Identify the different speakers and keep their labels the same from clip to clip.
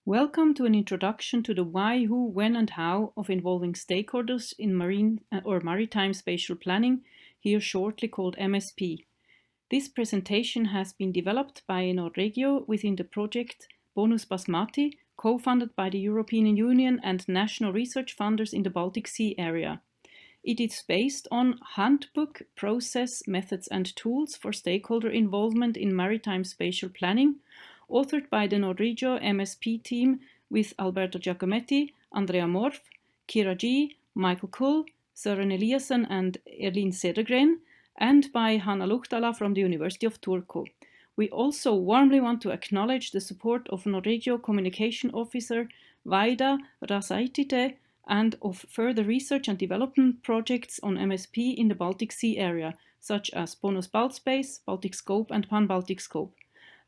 Speaker 1: Welcome to an introduction to the why, who, when and how of involving stakeholders in marine or maritime spatial planning, here shortly called MSP. This presentation has been developed by Nordregio within the project BONUS BASMATI, co-funded by the European Union and national research funders in the Baltic Sea area. It is based on Handbook, Process, Methods and Tools for Stakeholder Involvement in Maritime Spatial Planning, authored by the Nordregio MSP team with Alberto Giacometti, Andrea Morf, Kira G, Michael Kull, Søren Eliassen and Erlin Cedergren, and by Hanna Luchtala from the University of Turku. We also warmly want to acknowledge the support of Nordregio Communication Officer Vaida Rasaitite and of further research and development projects on MSP in the Baltic Sea area, such as Bonus Baltspace, Baltic Scope and Pan-Baltic Scope.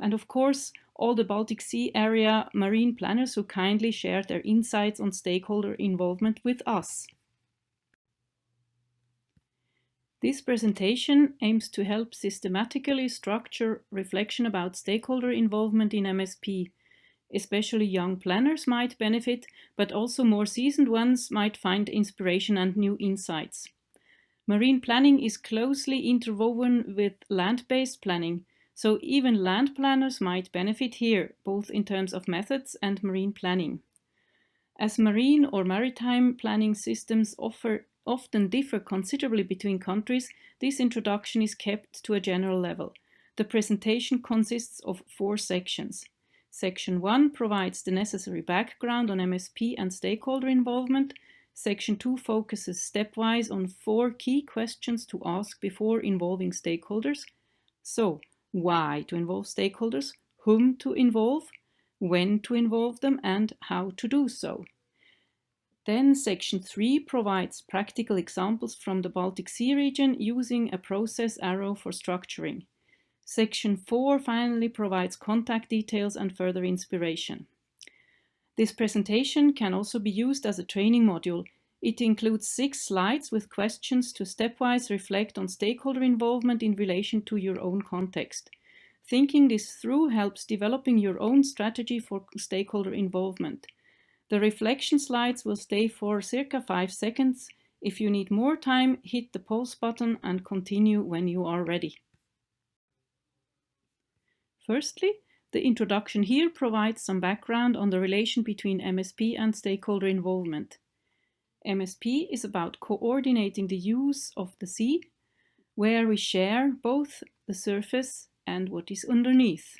Speaker 1: And of course, all the Baltic Sea area marine planners who kindly shared their insights on stakeholder involvement with us. This presentation aims to help systematically structure reflection about stakeholder involvement in MSP. Especially young planners might benefit, but also more seasoned ones might find inspiration and new insights. Marine planning is closely interwoven with land-based planning, so even land planners might benefit here, both in terms of methods and marine planning. As marine or maritime planning systems often differ considerably between countries, this introduction is kept to a general level. The presentation consists of 4 sections. Section 1 provides the necessary background on MSP and stakeholder involvement. Section 2 focuses stepwise on 4 key questions to ask before involving stakeholders. So, why to involve stakeholders, whom to involve, when to involve them, and how to do so. Then Section 3 provides practical examples from the Baltic Sea region using a process arrow for structuring. Section 4 finally provides contact details and further inspiration. This presentation can also be used as a training module. It includes 6 slides with questions to stepwise reflect on stakeholder involvement in relation to your own context. Thinking this through helps developing your own strategy for stakeholder involvement. The reflection slides will stay for circa 5 seconds. If you need more time, hit the pause button and continue when you are ready. Firstly, the introduction here provides some background on the relation between MSP and stakeholder involvement. MSP is about coordinating the use of the sea, where we share both the surface and what is underneath.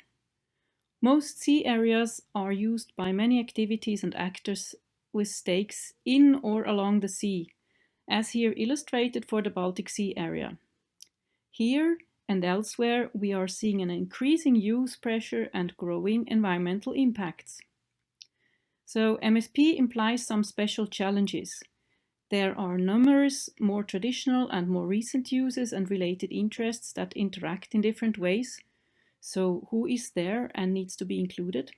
Speaker 1: Most sea areas are used by many activities and actors with stakes in or along the sea, as here illustrated for the Baltic Sea area. Here and elsewhere, we are seeing an increasing use pressure and growing environmental impacts. So MSP implies some special challenges. There are numerous more traditional and more recent uses and related interests that interact in different ways. So who is there and needs to be included?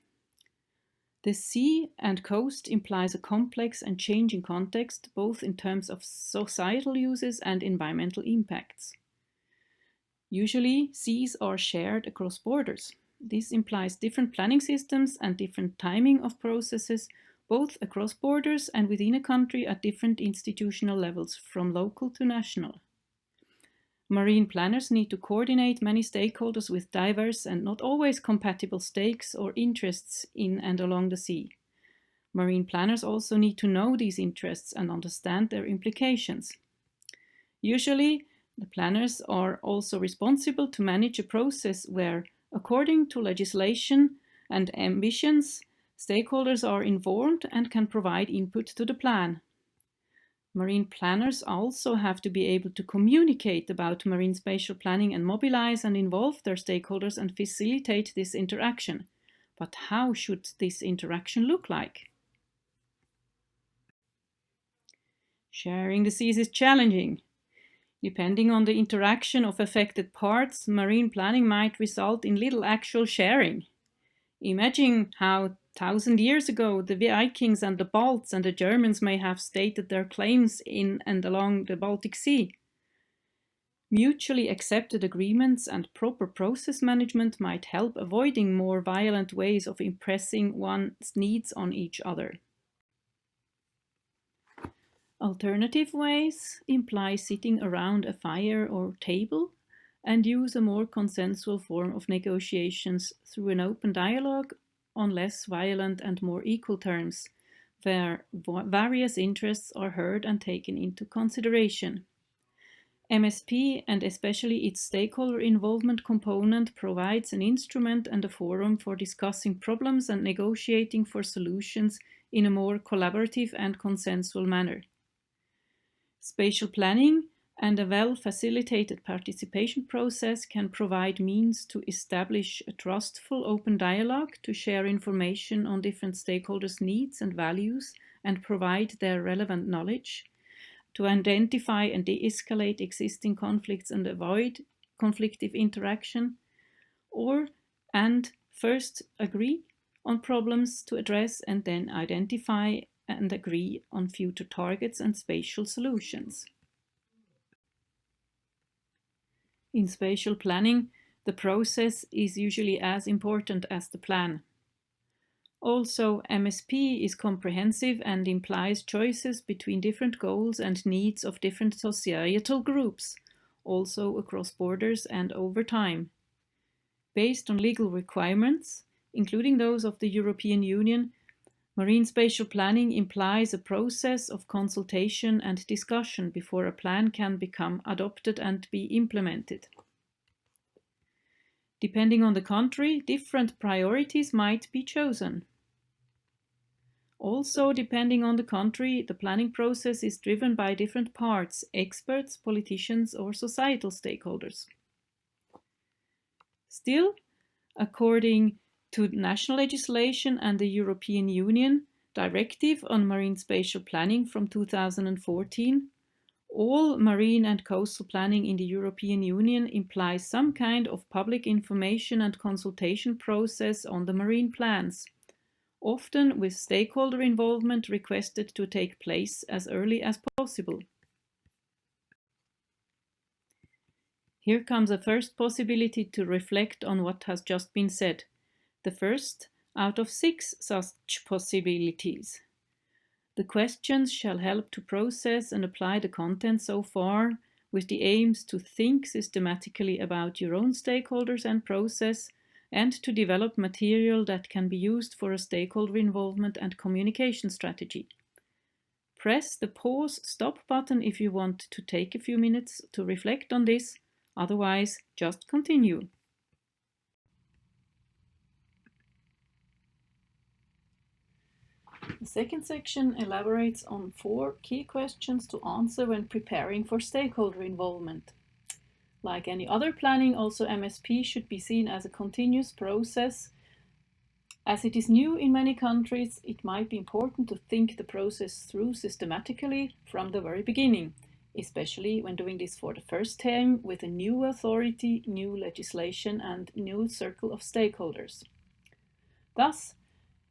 Speaker 1: The sea and coast implies a complex and changing context, both in terms of societal uses and environmental impacts. Usually, seas are shared across borders. This implies different planning systems and different timing of processes, both across borders and within a country at different institutional levels, from local to national. Marine planners need to coordinate many stakeholders with diverse and not always compatible stakes or interests in and along the sea. Marine planners also need to know these interests and understand their implications. Usually, the planners are also responsible to manage a process where, according to legislation and ambitions, stakeholders are informed and can provide input to the plan. Marine planners also have to be able to communicate about marine spatial planning and mobilize and involve their stakeholders and facilitate this interaction. But how should this interaction look like? Sharing the seas is challenging. Depending on the interaction of affected parts, marine planning might result in little actual sharing. Imagine how 1,000 years ago the Vikings and the Balts and the Germans may have stated their claims in and along the Baltic Sea. Mutually accepted agreements and proper process management might help avoiding more violent ways of impressing one's needs on each other. Alternative ways imply sitting around a fire or table and use a more consensual form of negotiations through an open dialogue on less violent and more equal terms, where various interests are heard and taken into consideration. MSP, and especially its stakeholder involvement component, provides an instrument and a forum for discussing problems and negotiating for solutions in a more collaborative and consensual manner. Spatial planning and a well-facilitated participation process can provide means to establish a trustful open dialogue, to share information on different stakeholders' needs and values and provide their relevant knowledge, to identify and de-escalate existing conflicts and avoid conflictive interaction, and first agree on problems to address and then identify and agree on future targets and spatial solutions. In spatial planning, the process is usually as important as the plan. Also, MSP is comprehensive and implies choices between different goals and needs of different societal groups, also across borders and over time. Based on legal requirements, including those of the European Union, marine spatial planning implies a process of consultation and discussion before a plan can become adopted and be implemented. Depending on the country, different priorities might be chosen. Also, depending on the country, the planning process is driven by different parts, experts, politicians, or societal stakeholders. Still, according to national legislation and the European Union Directive on Marine Spatial Planning from 2014, all marine and coastal planning in the European Union implies some kind of public information and consultation process on the marine plans, often with stakeholder involvement requested to take place as early as possible. Here comes a first possibility to reflect on what has just been said, the first out of 6 such possibilities. The questions shall help to process and apply the content so far, with the aims to think systematically about your own stakeholders and process, and to develop material that can be used for a stakeholder involvement and communication strategy. Press the pause stop button if you want to take a few minutes to reflect on this, otherwise just continue. The second section elaborates on 4 key questions to answer when preparing for stakeholder involvement. Like any other planning, also MSP should be seen as a continuous process. As it is new in many countries, it might be important to think the process through systematically from the very beginning, especially when doing this for the first time with a new authority, new legislation, and new circle of stakeholders. Thus,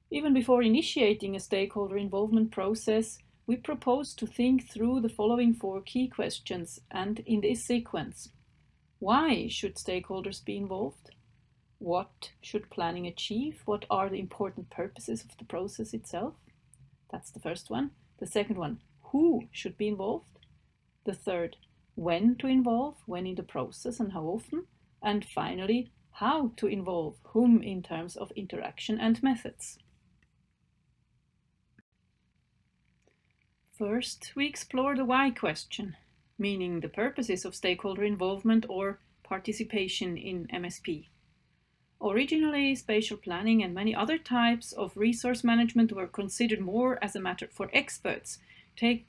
Speaker 1: even before initiating a stakeholder involvement process, we propose to think through the following 4 key questions, and in this sequence. Why should stakeholders be involved? What should planning achieve? What are the important purposes of the process itself? That's the first one. The second one, who should be involved? The third, when to involve, when in the process and how often? And finally, how to involve whom in terms of interaction and methods. First, we explore the why question, meaning the purposes of stakeholder involvement or participation in MSP. Originally, spatial planning and many other types of resource management were considered more as a matter for experts,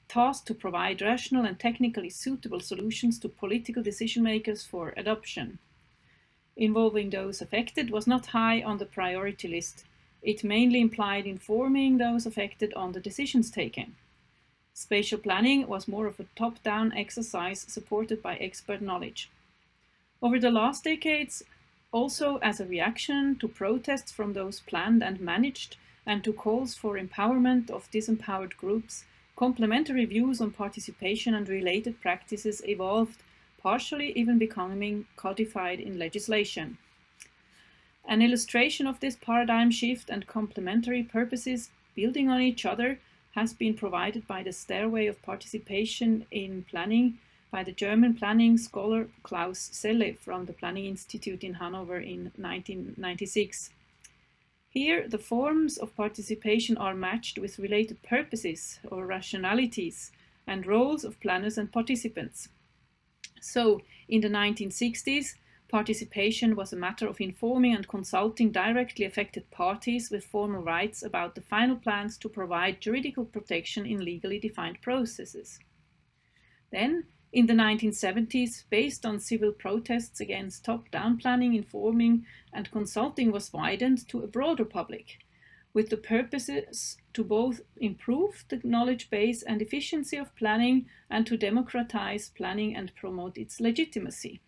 Speaker 1: tasked to provide rational and technically suitable solutions to political decision makers for adoption. Involving those affected was not high on the priority list. It mainly implied informing those affected on the decisions taken. Spatial planning was more of a top-down exercise supported by expert knowledge. Over the last decades, also as a reaction to protests from those planned and managed and to calls for empowerment of disempowered groups, complementary views on participation and related practices evolved partially even becoming codified in legislation. An illustration of this paradigm shift and complementary purposes building on each other has been provided by the Stairway of Participation in Planning by the German planning scholar Klaus Selle from the Planning Institute in Hanover in 1996. Here, the forms of participation are matched with related purposes or rationalities and roles of planners and participants. So, in the 1960s, participation was a matter of informing and consulting directly affected parties with formal rights about the final plans to provide juridical protection in legally defined processes. Then, in the 1970s, based on civil protests against top-down planning, informing and consulting was widened to a broader public, with the purposes to both improve the knowledge base and efficiency of planning and to democratize planning and promote its legitimacy.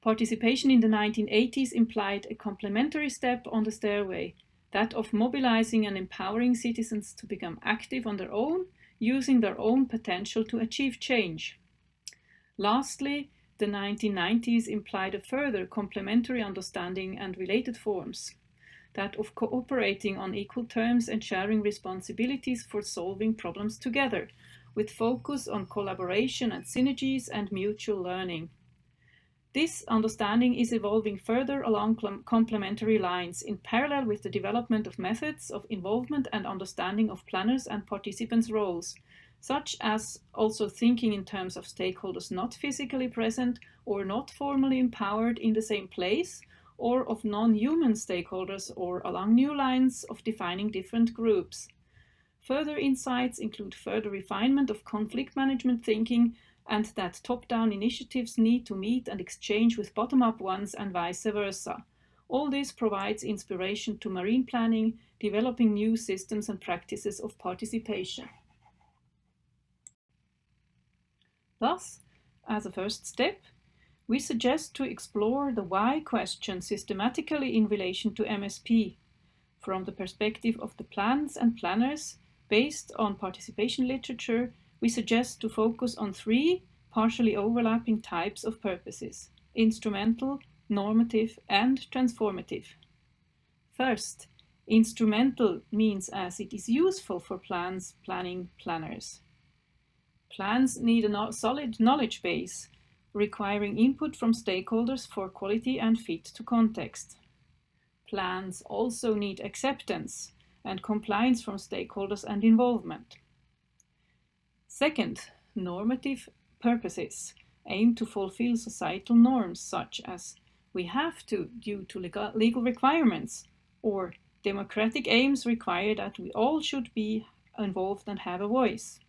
Speaker 1: Participation in the 1980s implied a complementary step on the stairway, that of mobilizing and empowering citizens to become active on their own, using their own potential to achieve change. Lastly, the 1990s implied a further complementary understanding and related forms, that of cooperating on equal terms and sharing responsibilities for solving problems together, with focus on collaboration and synergies and mutual learning. This understanding is evolving further along complementary lines in parallel with the development of methods of involvement and understanding of planners and participants' roles, such as also thinking in terms of stakeholders not physically present or not formally empowered in the same place, or of non-human stakeholders, or along new lines of defining different groups. Further insights include further refinement of conflict management thinking, and that top-down initiatives need to meet and exchange with bottom-up ones and vice versa. All this provides inspiration to marine planning, developing new systems and practices of participation. Thus, as a first step, we suggest to explore the why question systematically in relation to MSP, from the perspective of the plans and planners. Based on participation literature, we suggest to focus on three partially overlapping types of purposes: instrumental, normative, and transformative. First, instrumental means as it is useful for planning planners. Plans need a solid knowledge base, requiring input from stakeholders for quality and fit to context. Plans also need acceptance and compliance from stakeholders and involvement. Second, normative purposes aim to fulfill societal norms such as we have to due to legal requirements, or democratic aims require that we all should be involved and have a voice.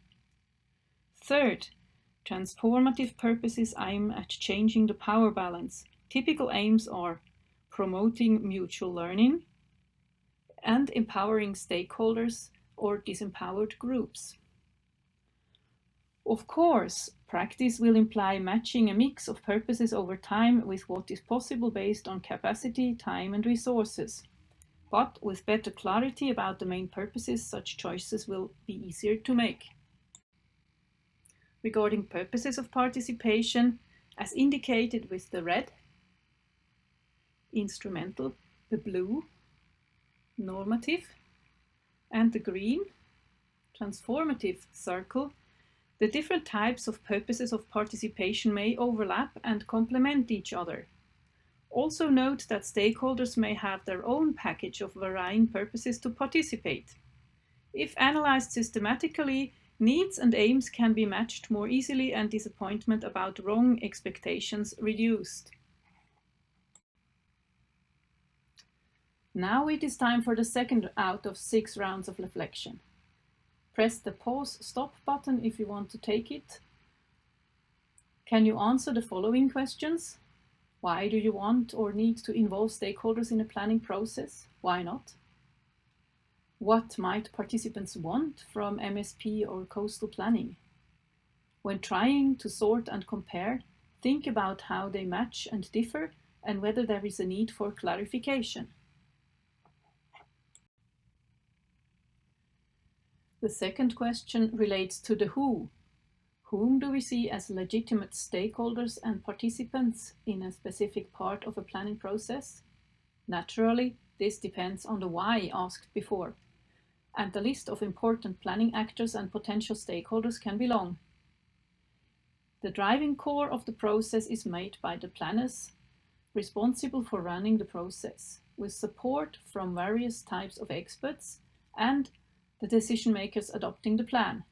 Speaker 1: Third, transformative purposes aim at changing the power balance. Typical aims are promoting mutual learning and empowering stakeholders or disempowered groups. Of course, practice will imply matching a mix of purposes over time with what is possible based on capacity, time, and resources. But with better clarity about the main purposes, such choices will be easier to make. Regarding purposes of participation, as indicated with the red, instrumental, the blue, normative, and the green, transformative circle, the different types of purposes of participation may overlap and complement each other. Also note that stakeholders may have their own package of varying purposes to participate. If analyzed systematically, needs and aims can be matched more easily and disappointment about wrong expectations reduced. Now it is time for the second out of 6 rounds of reflection. Press the pause stop button if you want to take it. Can you answer the following questions? Why do you want or need to involve stakeholders in a planning process? Why not? What might participants want from MSP or coastal planning? When trying to sort and compare, think about how they match and differ and whether there is a need for clarification. The second question relates to the who. Whom do we see as legitimate stakeholders and participants in a specific part of a planning process? Naturally, this depends on the why asked before, and the list of important planning actors and potential stakeholders can be long. The driving core of the process is made by the planners responsible for running the process, with support from various types of experts and the decision makers adopting the plan.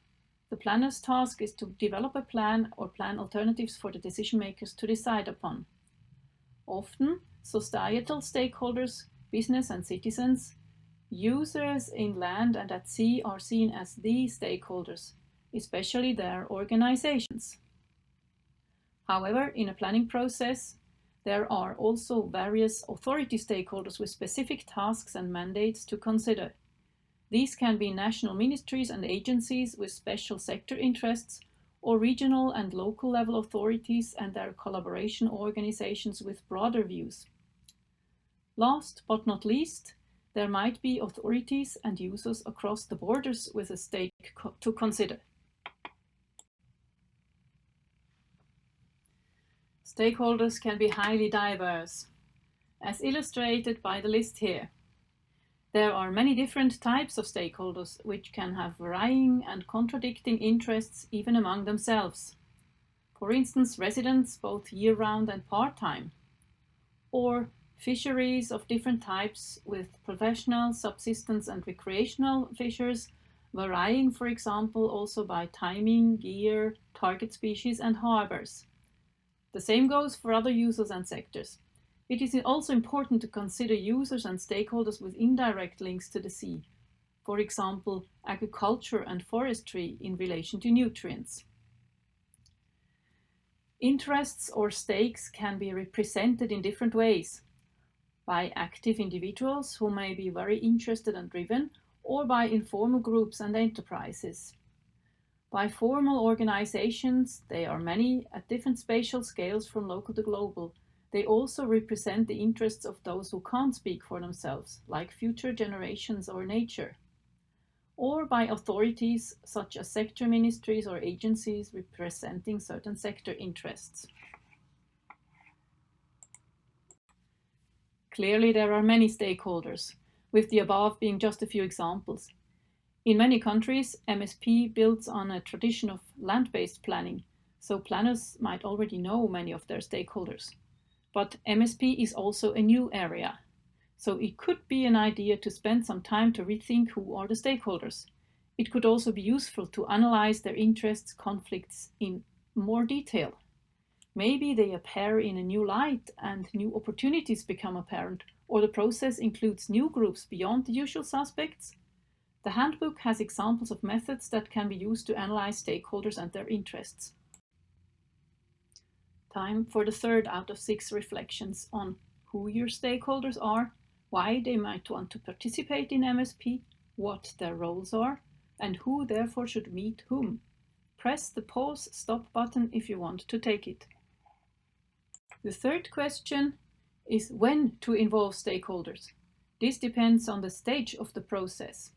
Speaker 1: The planner's task is to develop a plan or plan alternatives for the decision makers to decide upon. Often, societal stakeholders, business and citizens, users in land and at sea are seen as the stakeholders, especially their organizations. However, in a planning process, there are also various authority stakeholders with specific tasks and mandates to consider. These can be national ministries and agencies with special sector interests, or regional and local level authorities and their collaboration organizations with broader views. Last but not least, there might be authorities and users across the borders with a stake to consider. Stakeholders can be highly diverse, as illustrated by the list here. There are many different types of stakeholders which can have varying and contradicting interests even among themselves. For instance, residents both year-round and part-time, or fisheries of different types with professional, subsistence and recreational fishers, varying, for example, also by timing, gear, target species and harbors. The same goes for other users and sectors. It is also important to consider users and stakeholders with indirect links to the sea, for example, agriculture and forestry in relation to nutrients. Interests or stakes can be represented in different ways, by active individuals who may be very interested and driven, or by informal groups and enterprises. By formal organizations, they are many at different spatial scales from local to global. They also represent the interests of those who can't speak for themselves, like future generations or nature. Or by authorities such as sector ministries or agencies representing certain sector interests. Clearly, there are many stakeholders, with the above being just a few examples. In many countries, MSP builds on a tradition of land-based planning, so planners might already know many of their stakeholders. But MSP is also a new area, so it could be an idea to spend some time to rethink who are the stakeholders. It could also be useful to analyze their interests, conflicts in more detail. Maybe they appear in a new light and new opportunities become apparent, or the process includes new groups beyond the usual suspects. The handbook has examples of methods that can be used to analyze stakeholders and their interests. Time for the third out of 6 reflections on who your stakeholders are, why they might want to participate in MSP, what their roles are, and who therefore should meet whom. Press the pause stop button if you want to take it. The third question is when to involve stakeholders. This depends on the stage of the process.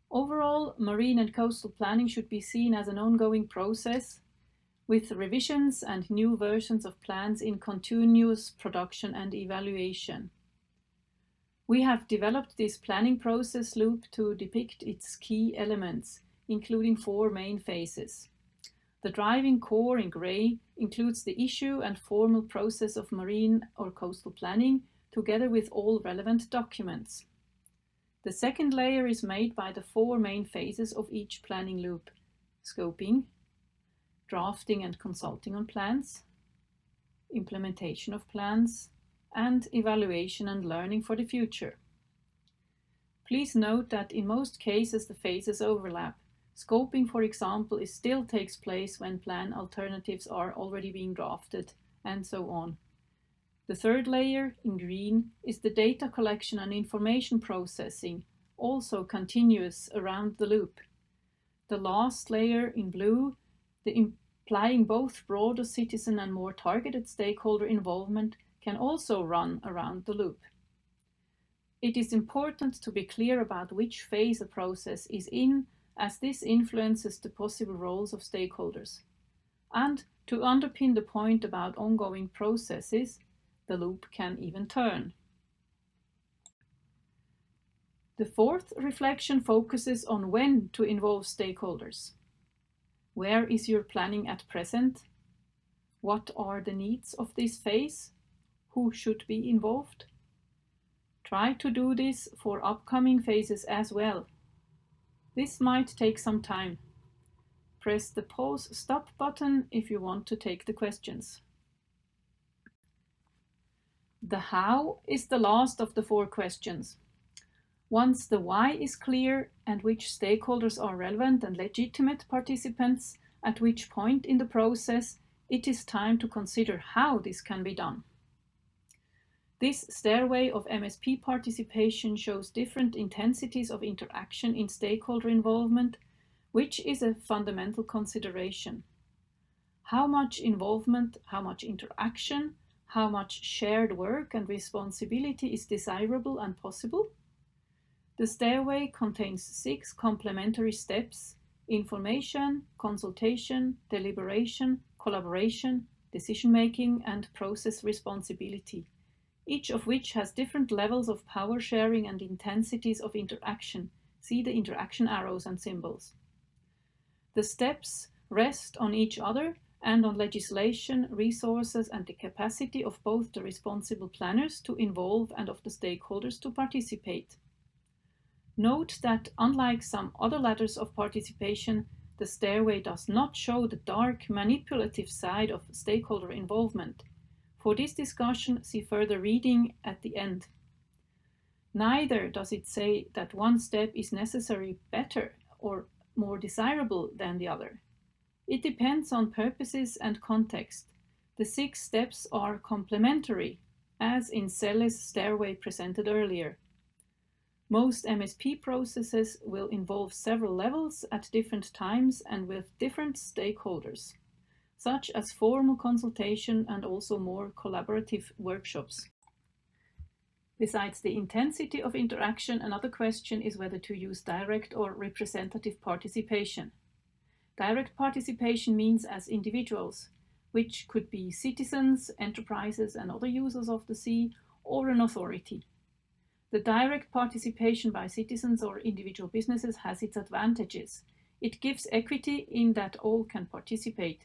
Speaker 1: Overall, marine and coastal planning should be seen as an ongoing process with revisions and new versions of plans in continuous production and evaluation. We have developed this planning process loop to depict its key elements, including 4 main phases. The driving core in grey includes the issue and formal process of marine or coastal planning, together with all relevant documents. The second layer is made by the 4 main phases of each planning loop: scoping, drafting and consulting on plans, implementation of plans, and evaluation and learning for the future. Please note that in most cases the phases overlap. Scoping, for example, still takes place when plan alternatives are already being drafted, and so on. The third layer, in green, is the data collection and information processing, also continuous around the loop. The last layer, in blue, implying both broader citizen and more targeted stakeholder involvement, can also run around the loop. It is important to be clear about which phase a process is in, as this influences the possible roles of stakeholders. And to underpin the point about ongoing processes, the loop can even turn. The fourth reflection focuses on when to involve stakeholders. Where is your planning at present? What are the needs of this phase? Who should be involved? Try to do this for upcoming phases as well. This might take some time. Press the pause stop button if you want to take the questions. The how is the last of the 4 questions. Once the why is clear and which stakeholders are relevant and legitimate participants, at which point in the process it is time to consider how this can be done. This stairway of MSP participation shows different intensities of interaction in stakeholder involvement, which is a fundamental consideration. How much involvement, how much interaction, how much shared work and responsibility is desirable and possible? The stairway contains 6 complementary steps: information, consultation, deliberation, collaboration, decision-making, and process responsibility, each of which has different levels of power sharing and intensities of interaction. See the interaction arrows and symbols. The steps rest on each other and on legislation, resources, and the capacity of both the responsible planners to involve and of the stakeholders to participate. Note that, unlike some other ladders of participation, the stairway does not show the dark, manipulative side of stakeholder involvement. For this discussion, see further reading at the end. Neither does it say that one step is necessarily better or more desirable than the other. It depends on purposes and context. The 6 steps are complementary, as in Selle's stairway presented earlier. Most MSP processes will involve several levels at different times and with different stakeholders, such as formal consultation and also more collaborative workshops. Besides the intensity of interaction, another question is whether to use direct or representative participation. Direct participation means as individuals, which could be citizens, enterprises, and other users of the sea, or an authority. The direct participation by citizens or individual businesses has its advantages. It gives equity in that all can participate.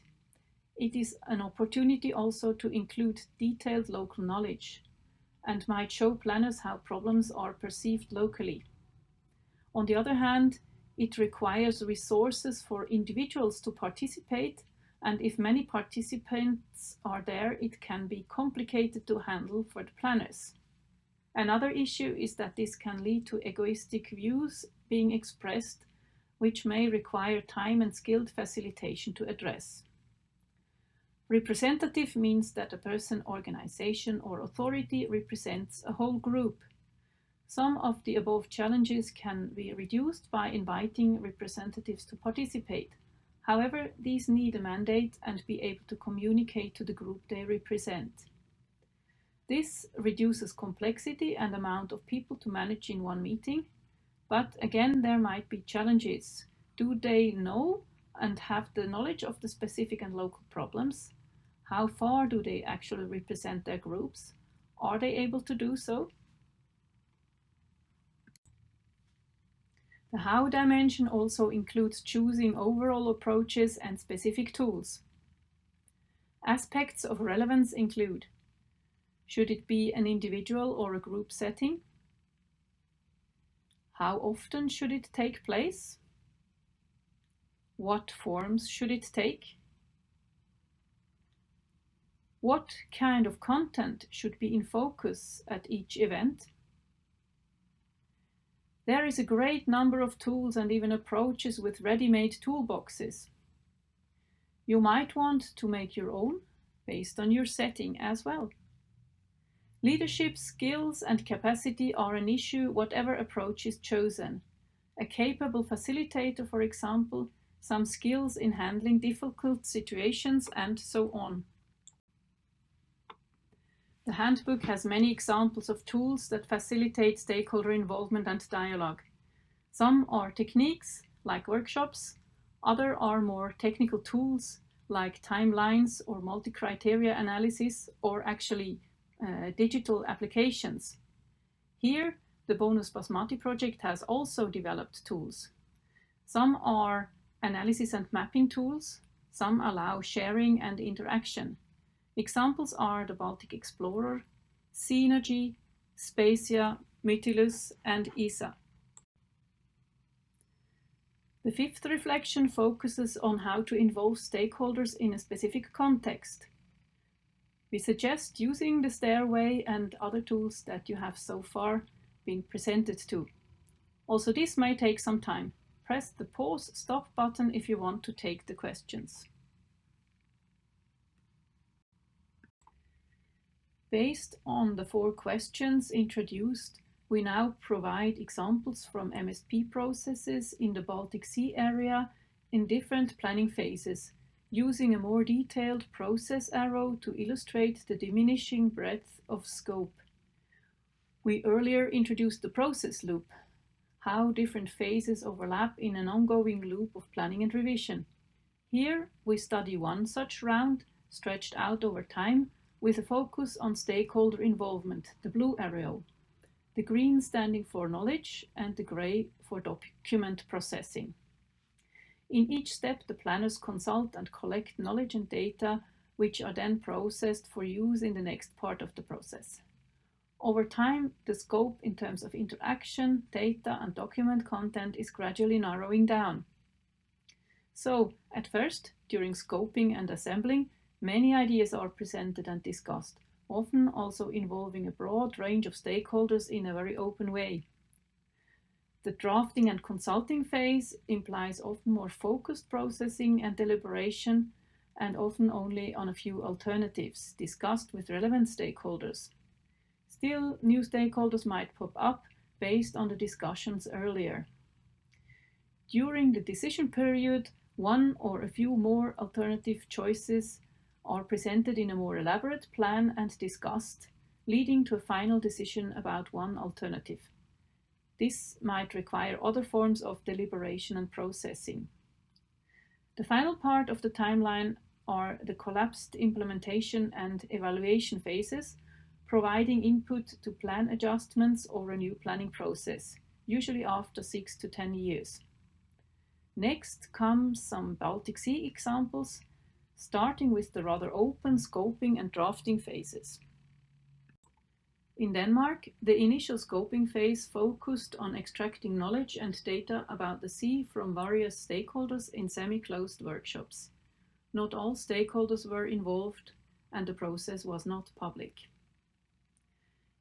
Speaker 1: It is an opportunity also to include detailed local knowledge and might show planners how problems are perceived locally. On the other hand, it requires resources for individuals to participate, and if many participants are there, it can be complicated to handle for the planners. Another issue is that this can lead to egoistic views being expressed, which may require time and skilled facilitation to address. Representative means that a person, organization, or authority represents a whole group. Some of the above challenges can be reduced by inviting representatives to participate. However, these need a mandate and be able to communicate to the group they represent. This reduces complexity and amount of people to manage in one meeting, but again there might be challenges. Do they know and have the knowledge of the specific and local problems? How far do they actually represent their groups? Are they able to do so? The how dimension also includes choosing overall approaches and specific tools. Aspects of relevance include: should it be an individual or a group setting? How often should it take place? What forms should it take? What kind of content should be in focus at each event? There is a great number of tools and even approaches with ready-made toolboxes. You might want to make your own based on your setting as well. Leadership skills and capacity are an issue whatever approach is chosen. A capable facilitator, for example, some skills in handling difficult situations, and so on. The handbook has many examples of tools that facilitate stakeholder involvement and dialogue. Some are techniques, like workshops, others are more technical tools, like timelines or multi-criteria analysis, or actually digital applications. Here, the BONUS BASMATI project has also developed tools. Some are analysis and mapping tools, some allow sharing and interaction. Examples are the Baltic Explorer, Synergy, Spacia, Mytilus, and ESA. The fifth reflection focuses on how to involve stakeholders in a specific context. We suggest using the stairway and other tools that you have so far been presented to. Also, this may take some time. Press the pause stop button if you want to take the questions. Based on the 4 questions introduced, we now provide examples from MSP processes in the Baltic Sea area in different planning phases, using a more detailed process arrow to illustrate the diminishing breadth of scope. We earlier introduced the process loop, how different phases overlap in an ongoing loop of planning and revision. Here we study one such round, stretched out over time, with a focus on stakeholder involvement, the blue arrow, the green standing for knowledge and the grey for document processing. In each step, the planners consult and collect knowledge and data, which are then processed for use in the next part of the process. Over time, the scope in terms of interaction, data, and document content is gradually narrowing down. So, at first, during scoping and assembling, many ideas are presented and discussed, often also involving a broad range of stakeholders in a very open way. The drafting and consulting phase implies often more focused processing and deliberation, and often only on a few alternatives discussed with relevant stakeholders. Still, new stakeholders might pop up based on the discussions earlier. During the decision period, one or a few more alternative choices are presented in a more elaborate plan and discussed, leading to a final decision about one alternative. This might require other forms of deliberation and processing. The final part of the timeline are the collapsed implementation and evaluation phases, providing input to plan adjustments or a new planning process, usually after 6 to 10 years. Next comes some Baltic Sea examples, starting with the rather open scoping and drafting phases. In Denmark, the initial scoping phase focused on extracting knowledge and data about the sea from various stakeholders in semi-closed workshops. Not all stakeholders were involved, and the process was not public.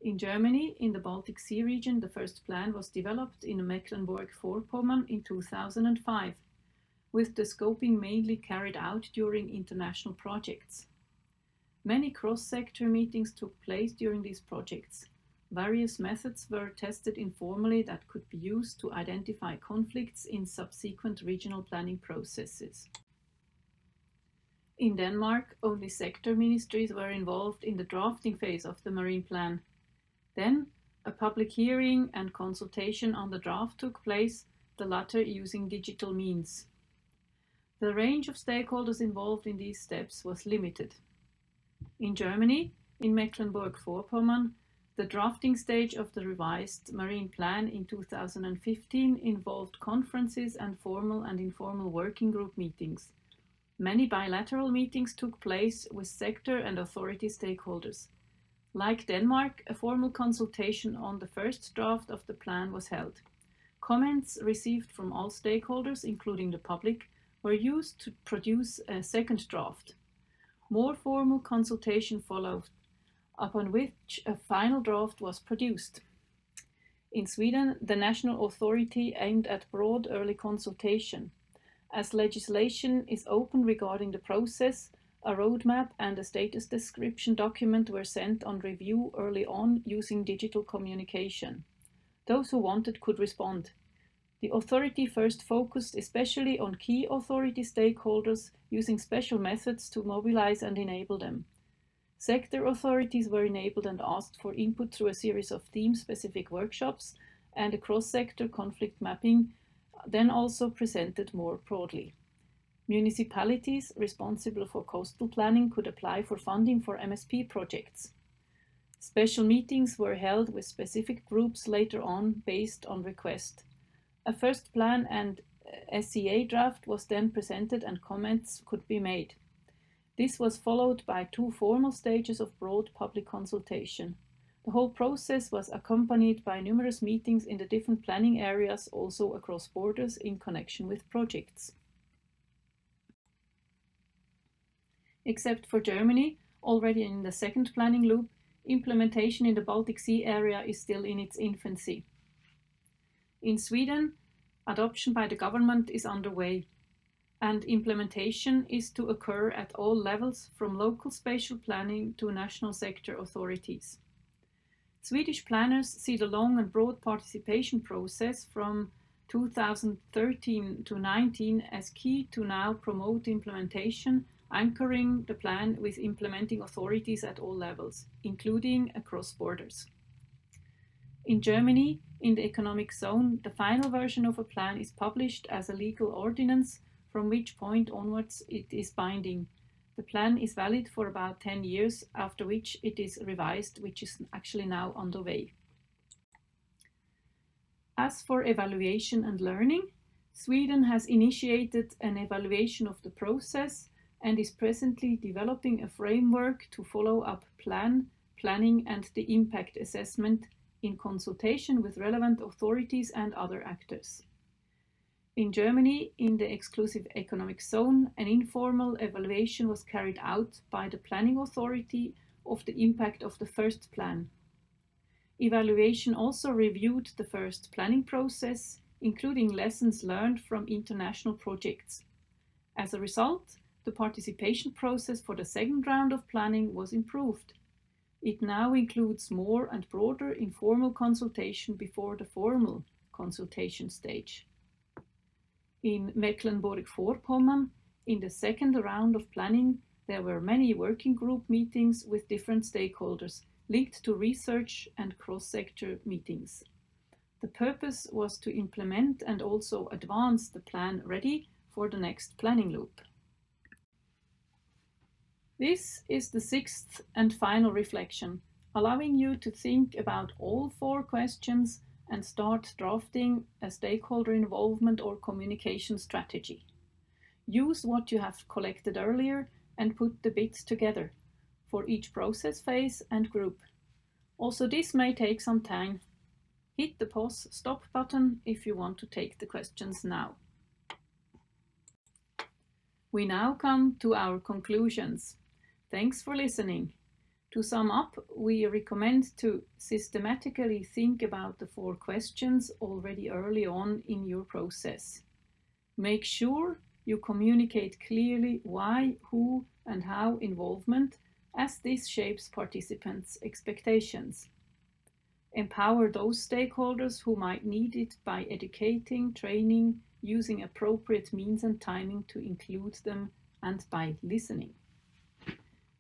Speaker 1: In Germany, in the Baltic Sea region, the first plan was developed in Mecklenburg-Vorpommern in 2005, with the scoping mainly carried out during international projects. Many cross-sector meetings took place during these projects. Various methods were tested informally that could be used to identify conflicts in subsequent regional planning processes. In Denmark, only sector ministries were involved in the drafting phase of the marine plan. Then, a public hearing and consultation on the draft took place, the latter using digital means. The range of stakeholders involved in these steps was limited. In Germany, in Mecklenburg-Vorpommern, the drafting stage of the revised marine plan in 2015 involved conferences and formal and informal working group meetings. Many bilateral meetings took place with sector and authority stakeholders. Like Denmark, a formal consultation on the first draft of the plan was held. Comments received from all stakeholders, including the public, were used to produce a second draft. More formal consultation followed, upon which a final draft was produced. In Sweden, the national authority aimed at broad early consultation. As legislation is open regarding the process, a roadmap and a status description document were sent on review early on using digital communication. Those who wanted could respond. The authority first focused especially on key authority stakeholders using special methods to mobilize and enable them. Sector authorities were enabled and asked for input through a series of theme-specific workshops, and a cross-sector conflict mapping then also presented more broadly. Municipalities responsible for coastal planning could apply for funding for MSP projects. Special meetings were held with specific groups later on based on request. A first plan and SCA draft was then presented and comments could be made. This was followed by 2 formal stages of broad public consultation. The whole process was accompanied by numerous meetings in the different planning areas, also across borders in connection with projects. Except for Germany, already in the second planning loop, implementation in the Baltic Sea area is still in its infancy. In Sweden, adoption by the government is underway, and implementation is to occur at all levels, from local spatial planning to national sector authorities. Swedish planners see the long and broad participation process from 2013 to 19 as key to now promote implementation, anchoring the plan with implementing authorities at all levels, including across borders. In Germany, in the economic zone, the final version of a plan is published as a legal ordinance, from which point onwards it is binding. The plan is valid for about 10 years, after which it is revised, which is actually now underway. As for evaluation and learning, Sweden has initiated an evaluation of the process and is presently developing a framework to follow up planning and the impact assessment in consultation with relevant authorities and other actors. In Germany, in the exclusive economic zone, an informal evaluation was carried out by the planning authority of the impact of the first plan. Evaluation also reviewed the first planning process, including lessons learned from international projects. As a result, the participation process for the second round of planning was improved. It now includes more and broader informal consultation before the formal consultation stage. In Mecklenburg-Vorpommern, in the second round of planning, there were many working group meetings with different stakeholders, linked to research and cross-sector meetings. The purpose was to implement and also advance the plan ready for the next planning loop. This is the 6th and final reflection, allowing you to think about all 4 questions and start drafting a stakeholder involvement or communication strategy. Use what you have collected earlier and put the bits together for each process phase and group. Also, this may take some time. Hit the pause stop button if you want to take the questions now. We now come to our conclusions. Thanks for listening. To sum up, we recommend to systematically think about the 4 questions already early on in your process. Make sure you communicate clearly why, who, and how involvement, as this shapes participants' expectations. Empower those stakeholders who might need it by educating, training, using appropriate means and timing to include them, and by listening.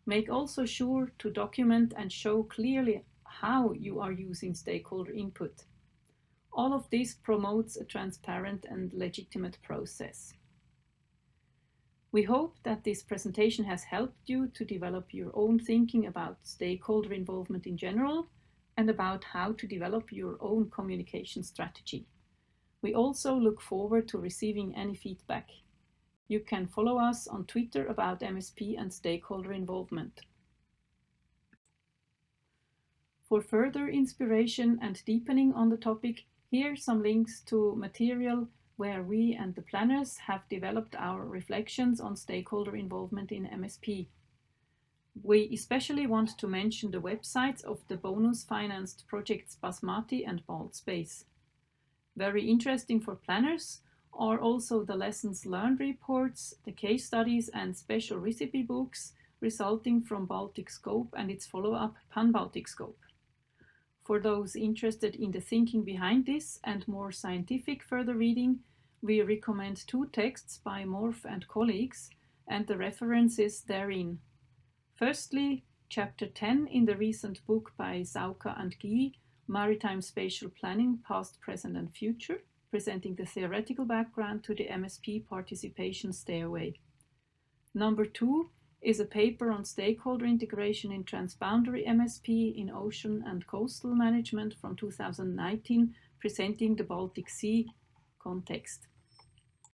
Speaker 1: Make also sure to document and show clearly how you are using stakeholder input. All of this promotes a transparent and legitimate process. We hope that this presentation has helped you to develop your own thinking about stakeholder involvement in general and about how to develop your own communication strategy. We also look forward to receiving any feedback. You can follow us on Twitter about MSP and stakeholder involvement. For further inspiration and deepening on the topic, here are some links to material where we and the planners have developed our reflections on stakeholder involvement in MSP. We especially want to mention the websites of the bonus-financed projects Basmati and Bald Space. Very interesting for planners are also the lessons learned reports, the case studies and special recipe books resulting from Baltic Scope and its follow-up Pan-Baltic Scope. For those interested in the thinking behind this and more scientific further reading, we recommend 2 texts by Morf and colleagues and the references therein. Firstly, Chapter 10 in the recent book by Sauka and Guy, Maritime Spatial Planning, Past, Present and Future. presenting the theoretical background to the MSP participation stairway. Number 2 is a paper on stakeholder integration in transboundary MSP in ocean and coastal management from 2019, presenting the Baltic Sea context.